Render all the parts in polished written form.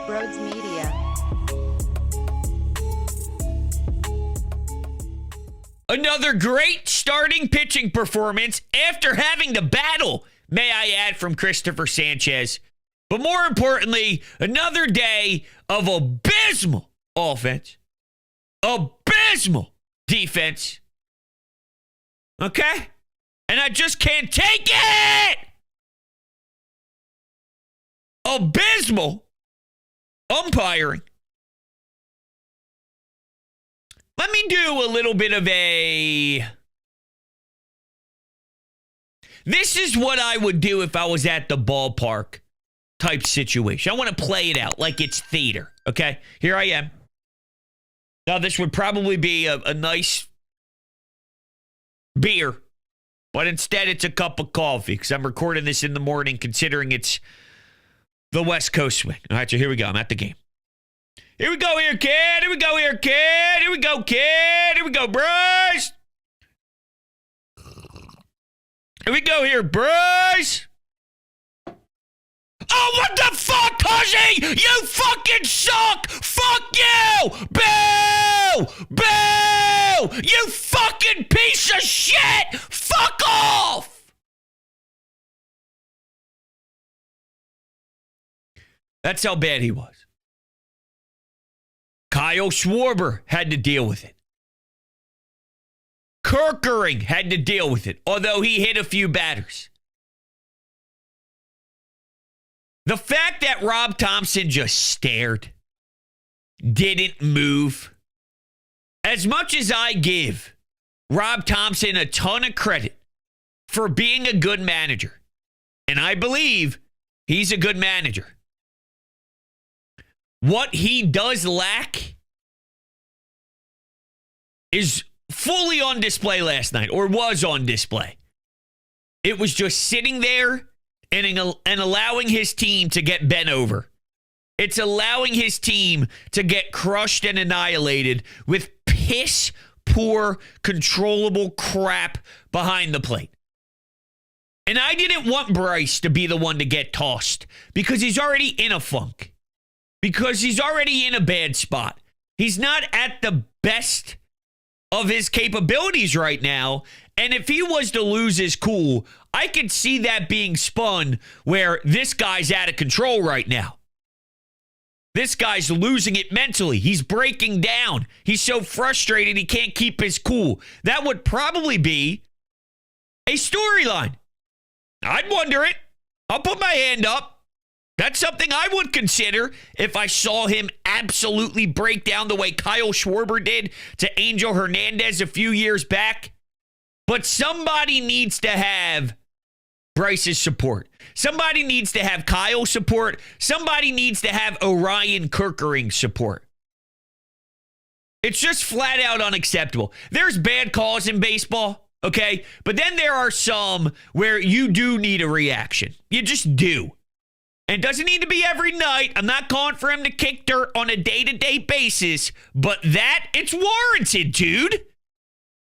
Brodes Media. Another great starting pitching performance after having to battle, may I add, from Christopher Sanchez. But more importantly, another day of abysmal offense, abysmal defense. Okay? And I just can't take it! Abysmal umpiring. Let me do a little bit of a... This is what I would do if I was at the ballpark type situation. I want to play it out like it's theater, okay? Here I am. Now, this would probably be a nice beer, but instead it's a cup of coffee because I'm recording this in the morning considering it's the West Coast swing. All right, so here we go. I'm at the game. Here we go here, kid. Here we go here, kid. Here we go, kid. Here we go, Bruce. Here we go here, Bruce. Oh, what the fuck, Cuzzi? You fucking suck. Fuck you. Boo. Boo. You fucking piece of shit. Fuck off. That's how bad he was. Kyle Schwarber had to deal with it. Kirkering had to deal with it, although he hit a few batters. The fact that Rob Thompson just stared, didn't move. As much as I give Rob Thompson a ton of credit for being a good manager, and I believe he's a good manager, what he does lack is fully on display last night, or was on display. It was just sitting there and allowing his team to get bent over. It's allowing his team to get crushed and annihilated with piss poor, controllable crap behind the plate. And I didn't want Bryce to be the one to get tossed because he's already in a funk. Because he's already in a bad spot. He's not at the best of his capabilities right now. And if he was to lose his cool, I could see that being spun where this guy's out of control right now. This guy's losing it mentally. He's breaking down. He's so frustrated he can't keep his cool. That would probably be a storyline. I'd wonder it. I'll put my hand up. That's something I would consider if I saw him absolutely break down the way Kyle Schwarber did to Angel Hernandez a few years back. But somebody needs to have Bryce's support. Somebody needs to have Kyle's support. Somebody needs to have Orion Kirkering's support. It's just flat out unacceptable. There's bad calls in baseball, okay? But then there are some where you do need a reaction. You just do. And it doesn't need to be every night. I'm not calling for him to kick dirt on a day-to-day basis. But that, it's warranted, dude.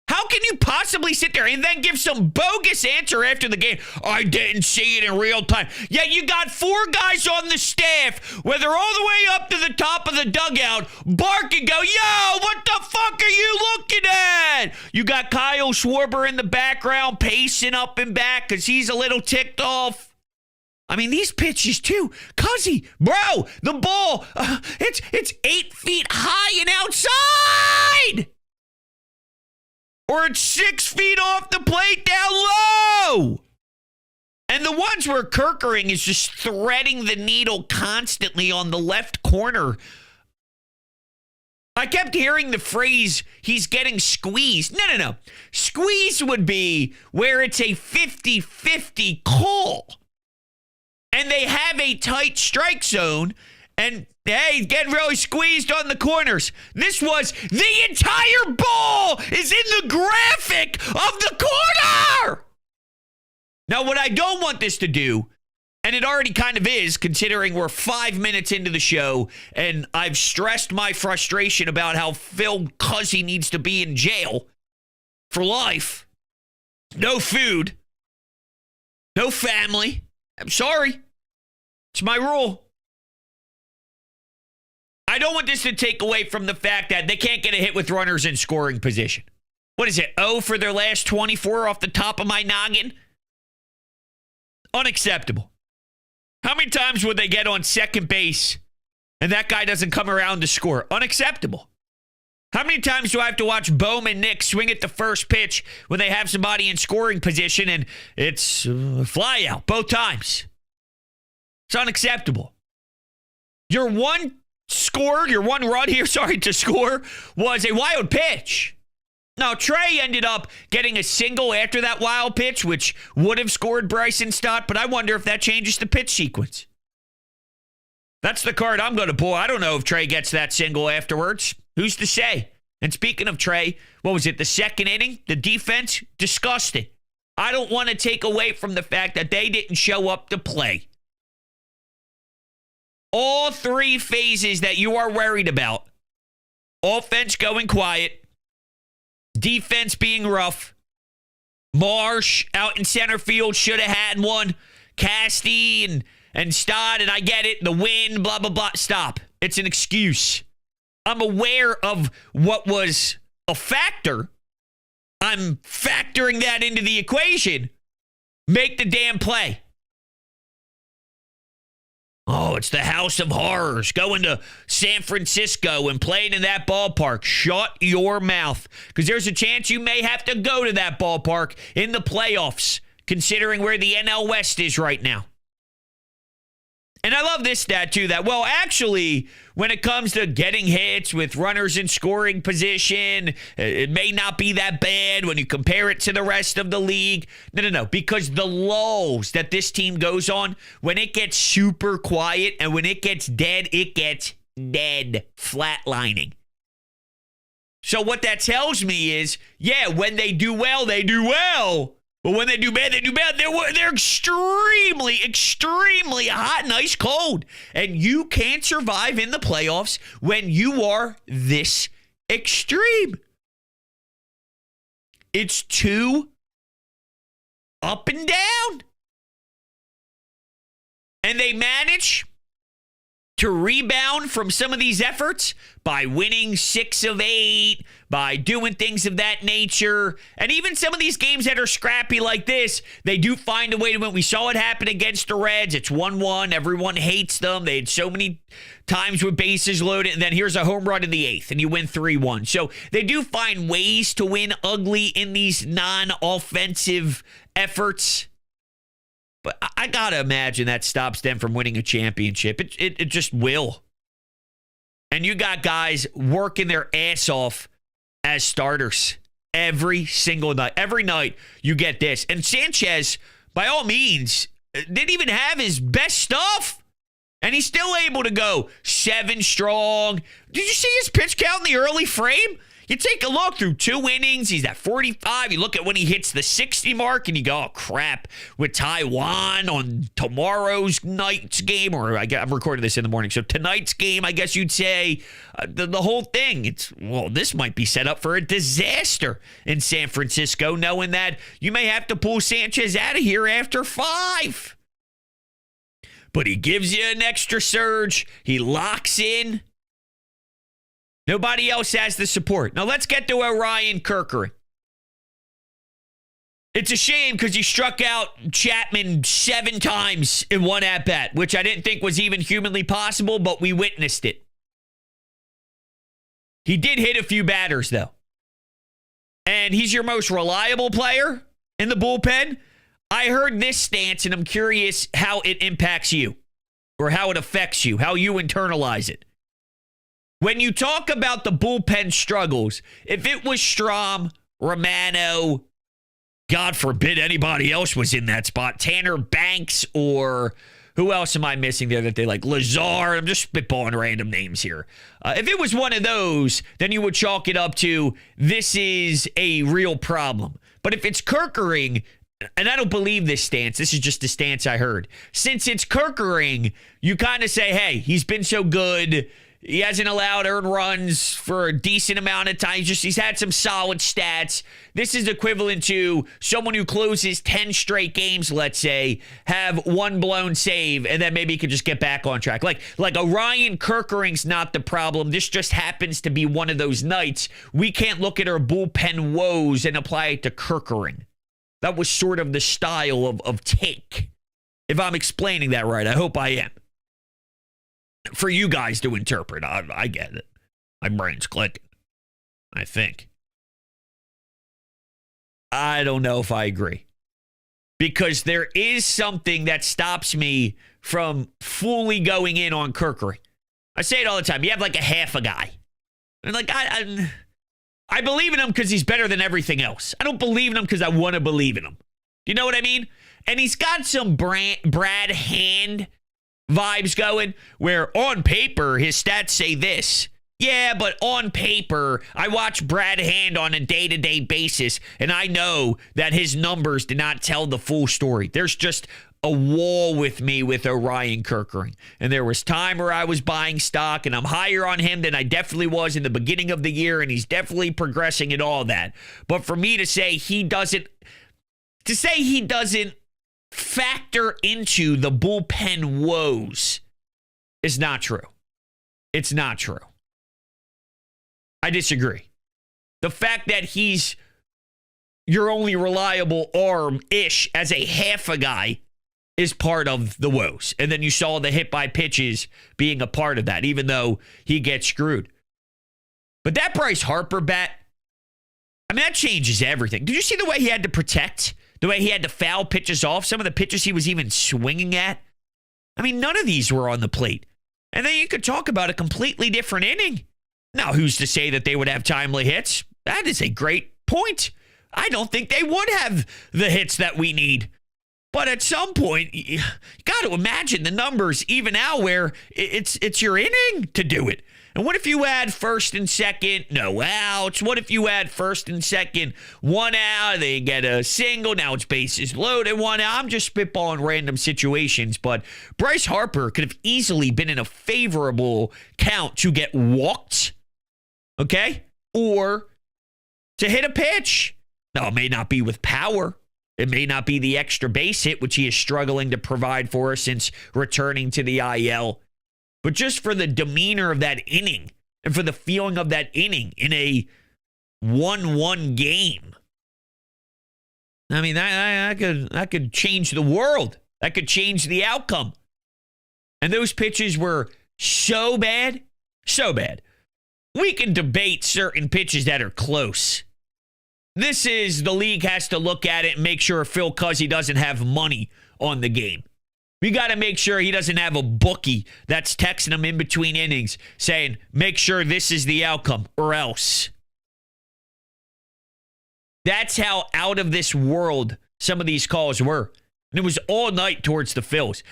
How can you possibly sit there and then give some bogus answer after the game? I didn't see it in real time. Yeah, you got 4 guys on the staff, whether all the way up to the top of the dugout, bark and go, yo, what the fuck are you looking at? You got Kyle Schwarber in the background pacing up and back because he's a little ticked off. I mean, these pitches, too. Cuzzi, bro, the ball, it's 8 feet high and outside. Or it's 6 feet off the plate down low. And the ones where Kirkering is just threading the needle constantly on the left corner. I kept hearing the phrase, he's getting squeezed. No. Squeeze would be where it's a 50-50 call. And they have a tight strike zone, and hey, getting really squeezed on the corners. This was the entire ball is in the graphic of the corner. Now, what I don't want this to do, and it already kind of is, considering we're 5 minutes into the show, and I've stressed my frustration about how Phil Cuzzi needs to be in jail for life. No food. No family. I'm sorry. It's my rule. don't want this to take away from the fact that they can't get a hit with runners in scoring position. What is it, 0 for their last 24 off the top of my noggin? Unacceptable. How many times would they get on second base and that guy doesn't come around to score? Unacceptable. How many times do I have to watch Bowman Nick swing at the first pitch when they have somebody in scoring position and it's a fly out both times? It's unacceptable. Your one run here, to score was a wild pitch. Now, Trey ended up getting a single after that wild pitch, which would have scored Bryson Stott, but I wonder if that changes the pitch sequence. That's the card I'm going to pull. I don't know if Trey gets that single afterwards. Who's to say? And speaking of Trey, what was it, the second inning? The defense? Disgusting. I don't want to take away from the fact that they didn't show up to play. All three phases that you are worried about, offense going quiet, defense being rough, Marsh out in center field should have had one, Casty and Stott, and I get it, the win, blah, blah, blah. Stop. It's an excuse. I'm aware of what was a factor. I'm factoring that into the equation. Make the damn play. Oh, it's the house of horrors. Going to San Francisco and playing in that ballpark. Shut your mouth. Because there's a chance you may have to go to that ballpark in the playoffs, considering where the NL West is right now. And I love this stat, too, that, well, actually, when it comes to getting hits with runners in scoring position, it may not be that bad when you compare it to the rest of the league. No. Because the lulls that this team goes on, when it gets super quiet and when it gets dead, flatlining. So what that tells me is, yeah, when they do well, they do well. But when they do bad, they do bad. They're extremely, extremely hot and ice cold. And you can't survive in the playoffs when you are this extreme. It's too up and down. And they manage to rebound from some of these efforts by winning 6 of 8, by doing things of that nature. And even some of these games that are scrappy like this, they do find a way to win. We saw it happen against the Reds. It's 1-1. Everyone hates them. They had so many times with bases loaded, and then here's a home run in the 8th, and you win 3-1. So they do find ways to win ugly in these non-offensive efforts. But I got to imagine that stops them from winning a championship. It just will. And you got guys working their ass off as starters every single night. Every night you get this. And Sanchez, by all means, didn't even have his best stuff. And he's still able to go 7 strong. Did you see his pitch count in the early frame? You take a look through 2 innings, he's at 45. You look at when he hits the 60 mark and you go, oh, crap, with Taiwan on tomorrow's night's game, or I'm recording this in the morning, so tonight's game, I guess you'd say, the whole thing, this might be set up for a disaster in San Francisco, knowing that you may have to pull Sanchez out of here after 5. But he gives you an extra surge. He locks in. Nobody else has the support. Now let's get to Orion Kerkering. It's a shame because he struck out Chapman 7 times in one at-bat, which I didn't think was even humanly possible, but we witnessed it. He did hit a few batters, though. And he's your most reliable player in the bullpen. I heard this stance, and I'm curious how it impacts you, or how it affects you, how you internalize it. When you talk about the bullpen struggles, if it was Strom, Romano, God forbid anybody else was in that spot, Tanner Banks, or who else am I missing there that they like? Lazar, I'm just spitballing random names here. If it was one of those, then you would chalk it up to this is a real problem. But if it's Kerkering, and I don't believe this stance, this is just the stance I heard. Since it's Kerkering, you kind of say, hey, he's been so good, He hasn't allowed earned runs for a decent amount of time. He's had some solid stats. This is equivalent to someone who closes 10 straight games, let's say, have one blown save, and then maybe he could just get back on track. Like Orion Kerkering's not the problem. This just happens to be one of those nights. We can't look at our bullpen woes and apply it to Kerkering. That was sort of the style of take. If I'm explaining that right, I hope I am. For you guys to interpret, I get it. My brain's clicking, I think. I don't know if I agree. Because there is something that stops me from fully going in on Kerkering. I say it all the time. You have like a half a guy. And like, I believe in him because he's better than everything else. I don't believe in him because I want to believe in him. Do you know what I mean? And he's got some Brad Hand vibes going, where on paper, his stats say this. Yeah, but on paper, I watch Brad Hand on a day-to-day basis, and I know that his numbers do not tell the full story. There's just a wall with me with Orion Kerkering. And there was time where I was buying stock, and I'm higher on him than I definitely was in the beginning of the year, and he's definitely progressing and all that. But for me to say he doesn't factor into the bullpen woes is not true. It's not true. I disagree. The fact that he's your only reliable arm-ish as a half a guy is part of the woes. And then you saw the hit by pitches being a part of that, even though he gets screwed. But that Bryce Harper bet, I mean, that changes everything. Did you see the way he had to protect? The way he had to foul pitches off? Some of the pitches he was even swinging at? I mean, none of these were on the plate. And then you could talk about a completely different inning. Now, who's to say that they would have timely hits? That is a great point. I don't think they would have the hits that we need. But at some point, you got to imagine the numbers even out where it's your inning to do it. And what if you add first and second, no outs? What if you add first and second, one out, they get a single, now it's bases loaded, one out? I'm just spitballing random situations, but Bryce Harper could have easily been in a favorable count to get walked, okay? Or to hit a pitch. Now, it may not be with power. It may not be the extra base hit, which he is struggling to provide for us since returning to the IL. But just for the demeanor of that inning and for the feeling of that inning in a 1-1 game. I mean, that could change the world. That could change the outcome. And those pitches were so bad, so bad. We can debate certain pitches that are close. This is, the league has to look at it and make sure Phil Cuzzi doesn't have money on the game. We got to make sure he doesn't have a bookie that's texting him in between innings saying, make sure this is the outcome or else. That's how out of this world some of these calls were. And it was all night towards the Phils.